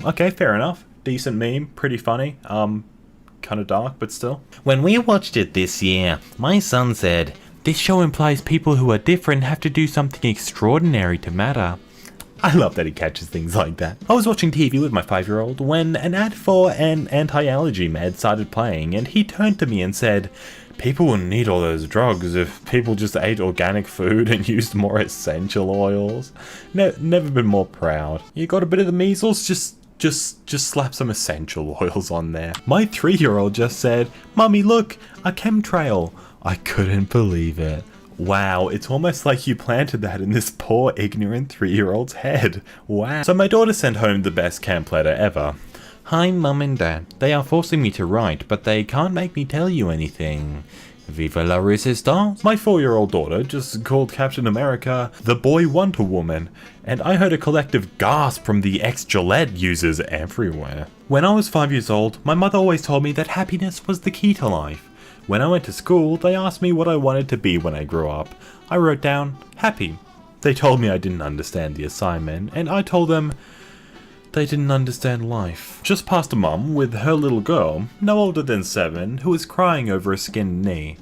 Okay, fair enough. Decent meme, pretty funny. Kind of dark, but still. When we watched it this year, my son said, "This show implies people who are different have to do something extraordinary to matter." I love that he catches things like that. I was watching TV with my 5-year-old when an ad for an anti-allergy med started playing, and he turned to me and said, "People wouldn't need all those drugs if people just ate organic food and used more essential oils." Never been more proud. You got a bit of the measles? Just slap some essential oils on there. My 3-year-old just said, "Mummy, look, a chemtrail." I couldn't believe it. Wow, it's almost like you planted that in this poor, ignorant 3-year-old's head. Wow. So my daughter sent home the best camp letter ever. "Hi, Mum and Dad. They are forcing me to write, but they can't make me tell you anything. Viva la resistance." My 4-year-old daughter just called Captain America the Boy Wonder Woman, and I heard a collective gasp from the ex-Gillette users everywhere. When I was 5 years old, my mother always told me that happiness was the key to life. When I went to school, they asked me what I wanted to be when I grew up. I wrote down, happy. They told me I didn't understand the assignment, and I told them they didn't understand life. Just past a mum with her little girl, no older than 7, who was crying over a skinned knee.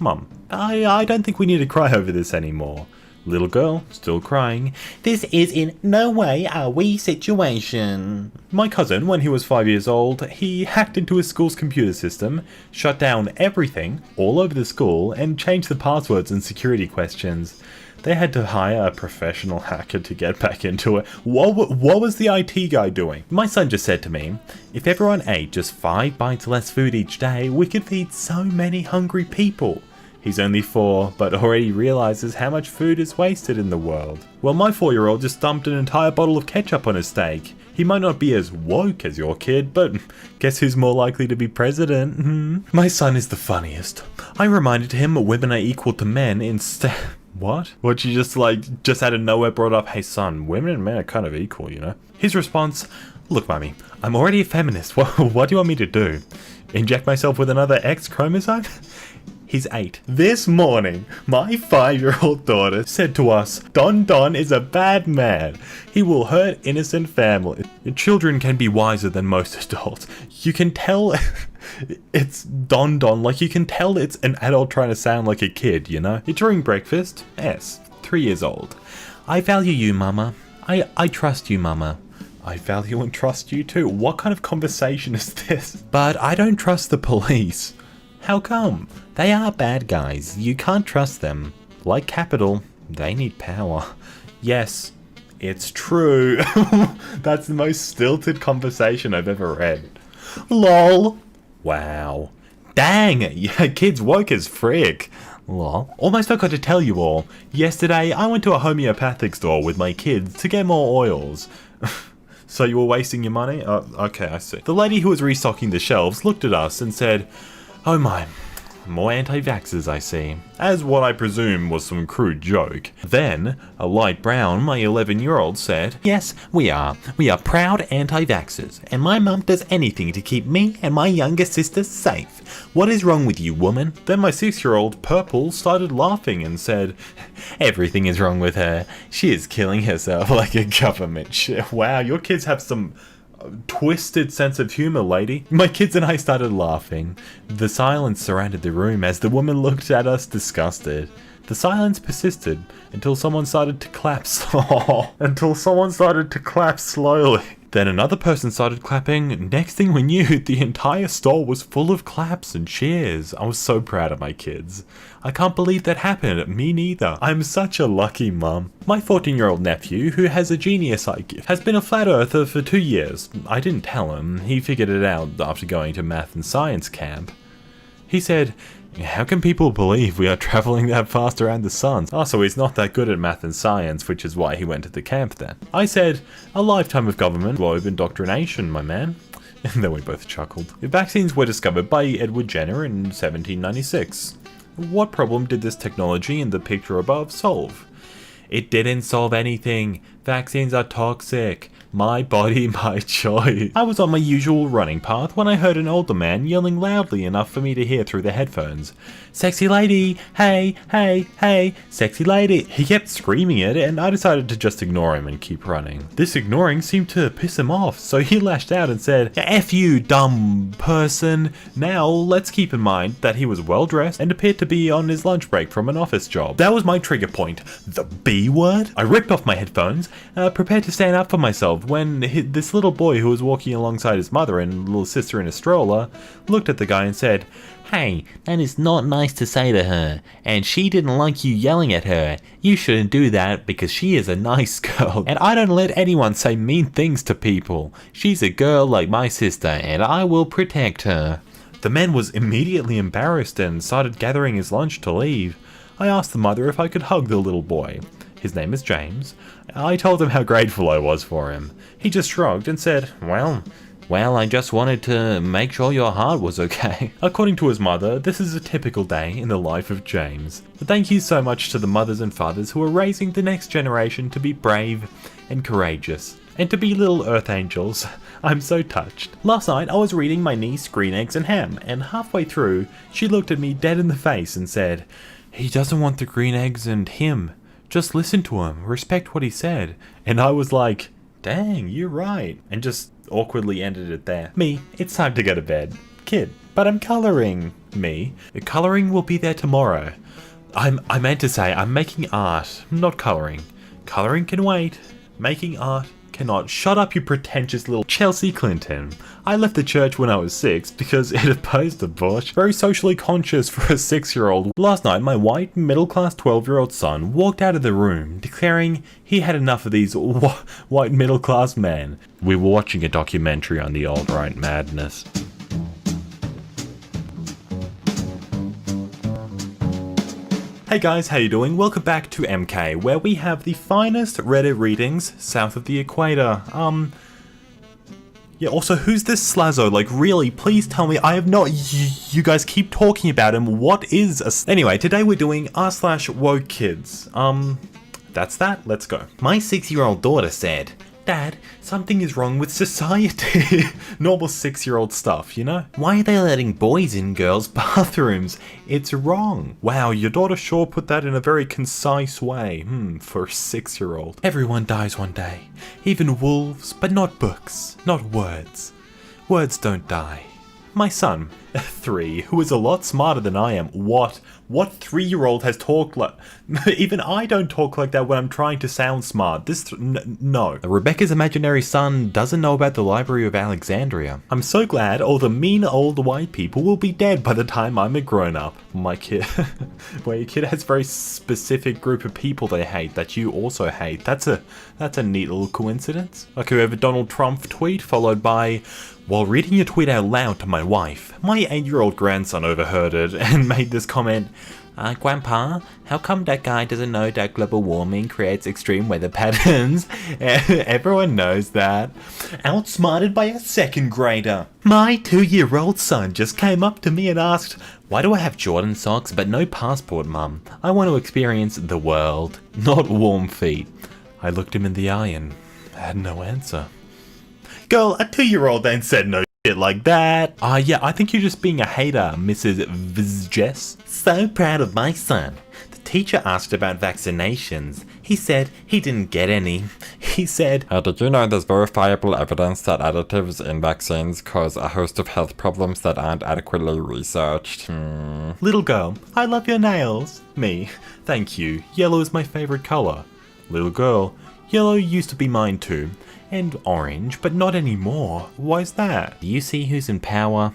"Mum, I don't think we need to cry over this anymore." Little girl, still crying, "This is in no way a we situation." My cousin, when he was 5 years old, he hacked into his school's computer system, shut down everything, all over the school, and changed the passwords and security questions. They had to hire a professional hacker to get back into it. What was the IT guy doing? My son just said to me, "If everyone ate just 5 bites less food each day, we could feed so many hungry people." He's only 4, but already realizes how much food is wasted in the world. Well, my 4-year-old just dumped an entire bottle of ketchup on his steak. He might not be as woke as your kid, but guess who's more likely to be president? My son is the funniest. I reminded him women are equal to men instead. What? What, you just out of nowhere brought up, "Hey son, women and men are kind of equal, you know?" His response, "Look, mummy, I'm already a feminist. What do you want me to do? Inject myself with another X chromosome?" He's 8. This morning, my 5-year-old daughter said to us, Don is a bad man. He will hurt innocent families. Children can be wiser than most adults. You can tell it's Don. Like, you can tell it's an adult trying to sound like a kid, you know? During breakfast, S, 3 years old. "I value you, Mama. I trust you, Mama." I value and trust you too. What kind of conversation is this? "But I don't trust the police." "How come? They are bad guys. You can't trust them. Like Capital, they need power." Yes, it's true. That's the most stilted conversation I've ever read. LOL. Wow. Dang, yeah, kids woke as frick. Lol. Almost forgot to tell you all. Yesterday, I went to a homeopathic store with my kids to get more oils. So you were wasting your money? Okay, I see. The lady who was restocking the shelves looked at us and said, "Oh my, more anti-vaxxers I see," as what I presume was some crude joke. Then, a light brown, my 11-year-old said, "Yes, we are. We are proud anti-vaxxers, and my mum does anything to keep me and my younger sister safe. What is wrong with you, woman?" Then my 6-year-old, Purple, started laughing and said, "Everything is wrong with her. She is killing herself like a government ship." Wow, your kids have some twisted sense of humor, lady. My kids and I started laughing. The silence surrounded the room as the woman looked at us disgusted. The silence persisted until someone started to clap slowly. Then another person started clapping. Next thing we knew, the entire store was full of claps and cheers. I was so proud of my kids. I can't believe that happened. Me neither. I'm such a lucky mum. My 14-year-old nephew, who has a genius eye gift, has been a flat earther for 2 years. I didn't tell him. He figured it out after going to math and science camp. He said, "How can people believe we are traveling that fast around the sun?" Oh, so he's not that good at math and science, which is why he went to the camp then. I said, "A lifetime of government globe indoctrination, my man." And then we both chuckled. Vaccines were discovered by Edward Jenner in 1796. What problem did this technology in the picture above solve? It didn't solve anything. Vaccines are toxic. My body, my choice. I was on my usual running path when I heard an older man yelling loudly enough for me to hear through the headphones. "Sexy lady! Hey, hey, hey! Sexy lady!" He kept screaming it, and I decided to just ignore him and keep running. This ignoring seemed to piss him off, so he lashed out and said, "F you, dumb person." Now, let's keep in mind that he was well dressed and appeared to be on his lunch break from an office job. That was my trigger point. The B word? I ripped off my headphones, prepared to stand up for myself, when this little boy who was walking alongside his mother and little sister in a stroller looked at the guy and said, "Hey, that is not nice to say to her, and she didn't like you yelling at her. You shouldn't do that because she is a nice girl, and I don't let anyone say mean things to people. She's a girl like my sister, and I will protect her." The man was immediately embarrassed and started gathering his lunch to leave. I asked the mother if I could hug the little boy. His name is James. I told him how grateful I was for him. He just shrugged and said, Well, I just wanted to make sure your heart was okay." According to his mother, this is a typical day in the life of James. But thank you so much to the mothers and fathers who are raising the next generation to be brave and courageous, and to be little earth angels. I'm so touched. Last night I was reading my niece Green Eggs and Ham, and halfway through, she looked at me dead in the face and said, "He doesn't want the green eggs and him. Just listen to him, respect what he said." And I was like, dang, you're right. And just awkwardly ended it there. Me, it's time to go to bed. Kid, but I'm coloring. Me, the coloring will be there tomorrow. I meant to say I'm making art, not coloring. Coloring can wait. Making art cannot. Shut up, you pretentious little Chelsea Clinton. I left the church when I was 6 because it opposed abortion. Very socially conscious for a 6-year-old. Last night, my white, middle-class 12-year-old son walked out of the room, declaring he had enough of these white middle-class men. We were watching a documentary on the alt-right madness. Hey guys, how you doing? Welcome back to MK, where we have the finest Reddit readings south of the equator. Yeah, also, who's this Slazzo? Like, really, please tell me. I have not... You guys keep talking about him. What is a... Anyway, today we're doing r/Wokekids. That's that. Let's go. My 6-year-old daughter said, "Dad, something is wrong with society." Normal 6-year-old stuff, you know? "Why are they letting boys in girls' bathrooms? It's wrong." Wow, your daughter sure put that in a very concise way. For a 6-year-old. Everyone dies one day. Even wolves, but not books, not words. Words don't die. My son, 3, who is a lot smarter than I am. What 3-year-old has talked like... Even I don't talk like that when I'm trying to sound smart. No. Rebecca's imaginary son doesn't know about the Library of Alexandria. I'm so glad all the mean old white people will be dead by the time I'm a grown-up. My kid... Well, your kid has a very specific group of people they hate that you also hate. That's a neat little coincidence. Like whoever Donald Trump tweet followed by... While reading your tweet out loud to my wife, my 8-year-old grandson overheard it and made this comment, "Grandpa, how come that guy doesn't know that global warming creates extreme weather patterns?" Everyone knows that. Outsmarted by a 2nd grader. My 2-year-old son just came up to me and asked, "Why do I have Jordan socks but no passport, Mum? I want to experience the world, not warm feet." I looked him in the eye and had no answer. Girl, a 2-year-old ain't said no shit like that. Yeah, I think you're just being a hater, Mrs. Vizjess. So proud of my son. The teacher asked about vaccinations. He said he didn't get any. He said, "Did you know there's verifiable evidence that additives in vaccines cause a host of health problems that aren't adequately researched?" Little girl, I love your nails. Me, thank you. Yellow is my favorite color. Little girl, yellow used to be mine too. And orange, but not anymore. Why's that? Do you see who's in power?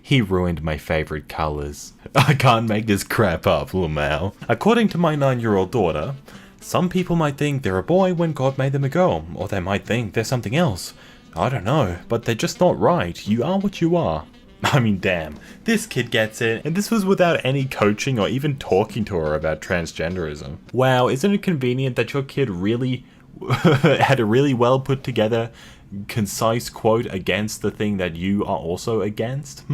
He ruined my favorite colors. I can't make this crap up, Lamau. According to my 9-year-old daughter, some people might think they're a boy when God made them a girl, or they might think they're something else. I don't know, but they're just not right. You are what you are. I mean, damn, this kid gets it, and this was without any coaching or even talking to her about transgenderism. Wow, isn't it convenient that your kid really had a really well put together, concise quote against the thing that you are also against?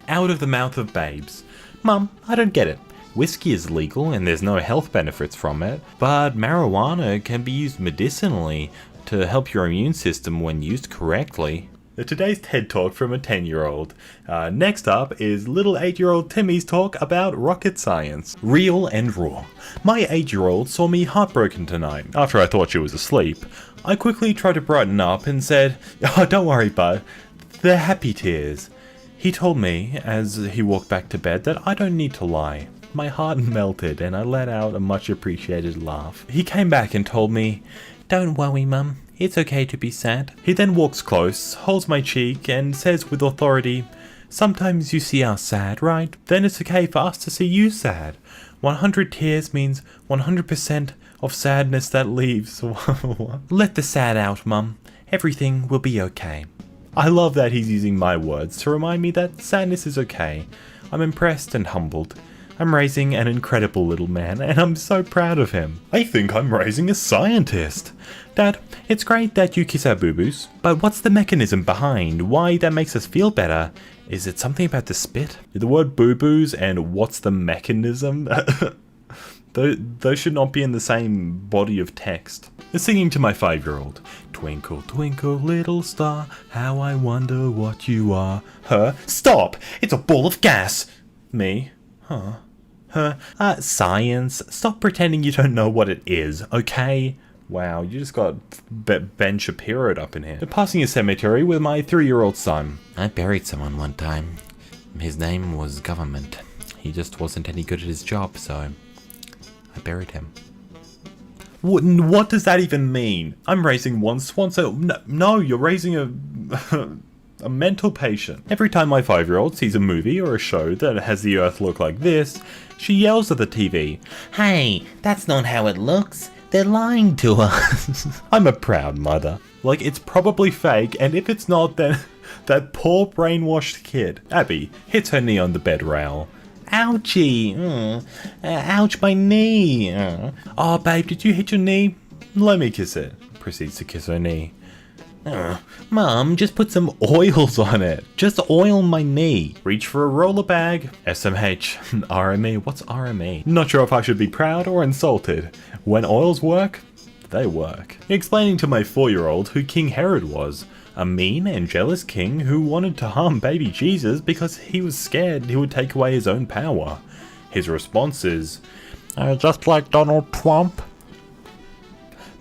Out of the mouth of babes. Mum, I don't get it. Whiskey is legal and there's no health benefits from it, but marijuana can be used medicinally. to help your immune system when used correctly. Today's TED Talk from a 10-year-old. Next up is little 8-year-old Timmy's talk about rocket science. Real and raw. My 8-year-old saw me heartbroken tonight. After I thought she was asleep, I quickly tried to brighten up and said, "Oh, don't worry, bud. They're happy tears." He told me, as he walked back to bed, that I don't need to lie. My heart melted and I let out a much appreciated laugh. He came back and told me, "Don't worry, Mum. It's okay to be sad." He then walks close, holds my cheek, and says with authority, "Sometimes you see us sad, right? Then it's okay for us to see you sad. 100 tears means 100% of sadness that leaves." Let the sad out, Mum. Everything will be okay. I love that he's using my words to remind me that sadness is okay. I'm impressed and humbled. I'm raising an incredible little man, and I'm so proud of him. I think I'm raising a scientist. Dad, it's great that you kiss our boo-boos, but what's the mechanism behind why that makes us feel better? Is it something about the spit? The word boo-boos and what's the mechanism? Those should not be in the same body of text. Singing to my 5-year-old. Twinkle, twinkle, little star, how I wonder what you are. Her. Stop! It's a ball of gas! Me. Huh. Her. Science. Stop pretending you don't know what it is, okay? Wow, you just got Ben Shapiro'd up in here. Passing a cemetery with my 3-year-old son. I buried someone one time. His name was Government. He just wasn't any good at his job, so I buried him. What does that even mean? I'm raising one swan, so no, you're raising a mental patient. Every time my 5-year-old sees a movie or a show that has the Earth look like this, she yells at the TV, "Hey, that's not how it looks. They're lying to us." I'm a proud mother. Like, it's probably fake, and if it's not, then that poor brainwashed kid. Abby hits her knee on the bed rail. "Ouchie! Ouch, my knee! Oh, babe, did you hit your knee? Let me kiss it." Proceeds to kiss her knee. "Mom, just put some oils on it. Just oil my knee." Reach for a roller bag. SMH. RME. What's RME? Not sure if I should be proud or insulted. When oils work, they work. Explaining to my 4-year-old who King Herod was. A mean and jealous king who wanted to harm baby Jesus because he was scared he would take away his own power. His response is, "Just like Donald Trump."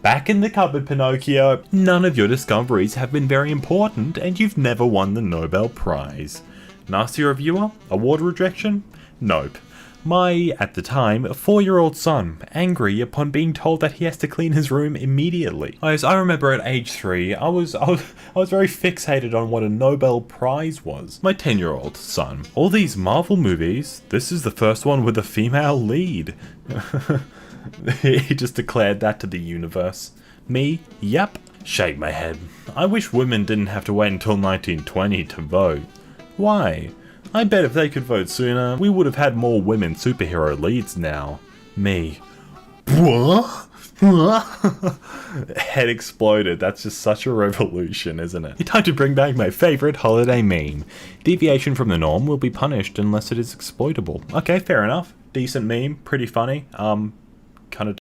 Back in the cupboard, Pinocchio. None of your discoveries have been very important and you've never won the Nobel Prize. Nasty reviewer? Award rejection? Nope. My, at the time, 4-year-old son, angry upon being told that he has to clean his room immediately. I remember at age 3, I was very fixated on what a Nobel Prize was. My 10-year-old son, all these Marvel movies, this is the first one with a female lead. He just declared that to the universe. Me? Yep. Shake my head. I wish women didn't have to wait until 1920 to vote. Why? I bet if they could vote sooner, we would have had more women superhero leads now. Me. What? Head exploded. That's just such a revolution, isn't it? It's time to bring back my favorite holiday meme. Deviation from the norm will be punished unless it is exploitable. Okay, fair enough. Decent meme. Pretty funny. Kind of